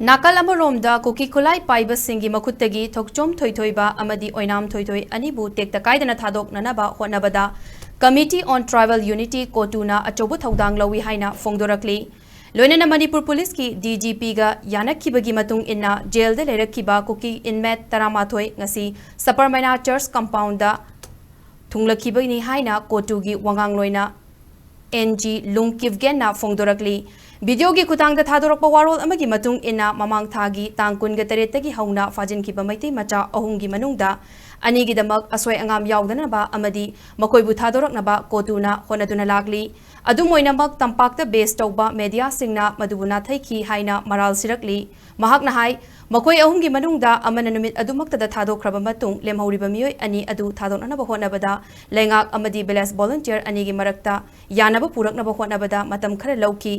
Nakal amaromda kuki kulai paiba singi makuttagi thokchom thoithoiba amadi oinam thoithoi Anibu Tekta Kaidana Thadokhan-Naba Hotnabada Committee on Tribal Unity Cotu na Achouba Thoudang Loukhi haina phongdorakli loinana Manipur Police ki DGP ga yanakkibagi matung inna jail da lerakkiba kuki inmate taramathoi ngasi Saparmaina Church compound da thunglakibani haina Cotu gi wangang loina NG Lungkivgen na phongdorakli Video gi kutang da thadorokpa warol amagi matung ina mamang thagi tangkun ga taretagi hauna fajin ki Meetei macha ahung gi manungda ani gi damak asoi angam yaudana ba amadi makoi bu thadoroknaba Cotu na honaduna lagli adu moinamak tampakta base tauba media singna madubuna thaiki haina maral sirakli mahak na hai makoi ahung gi manungda amana numit adumakta da thadokraba matung lemhauriba mioi ani adu thadoknaba Hotnabada lengak amadi village volunteer ani gi marakta yanaba puraknaba Hotnabada matam khara lauki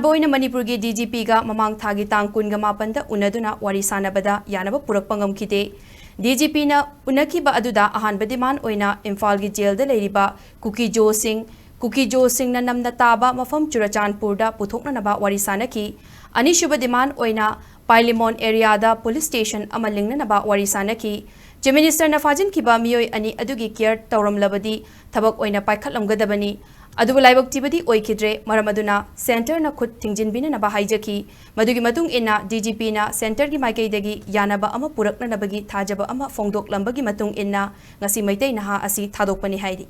Boina Manipur gi DGP ga mamang thagi tangkun ga mapanda unaduna wari sanabada yanaba purakpangam kite DGP na unakiba aduda ahan badiman oina Imphal gi jail da leiriba Kuki Jo Singh na namna taba mafam Churachandpur da puthokna naba wari sanaki ani shubadiman oina Parliament area da police station amalingna naba wari sanaki Chief Minister na fajin kiba mioi ani adugi care tawram labadi thabak oina paikhatlamgadabani Adubu laibok tibadi oikidre maramaduna center na khut tingjinbina na bahayjaki madugi matung ina DGP na center gi maikaidagi yanaba ama purakna nabagi thajaba ama phongdok lambagi matung ina ngasi Meetei Naha asi thadokpani haidi.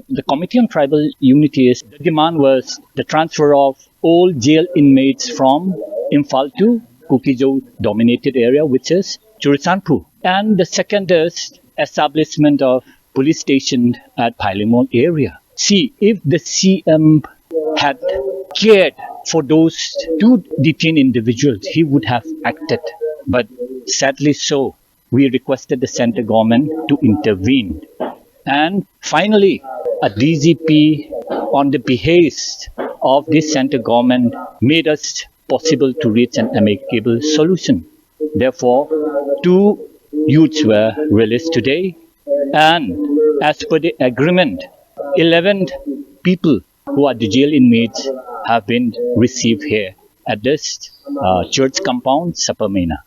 The Committee on Tribal Unity is the demand was the transfer of all jail inmates from Imphal to Kuki-Jo dominated area, which is Churachandpur, and the second is establishment of police station at Parliament area. See, if the CM had cared for those two detained individuals, he would have acted. But sadly so, we requested the central government to intervene. And finally, a DGP on the behest of this central government made us possible to reach an amicable solution. Therefore, 2 youths were released today. And as per the agreement, 11 people who are the jail inmates have been received here at this church compound, Saparmaina.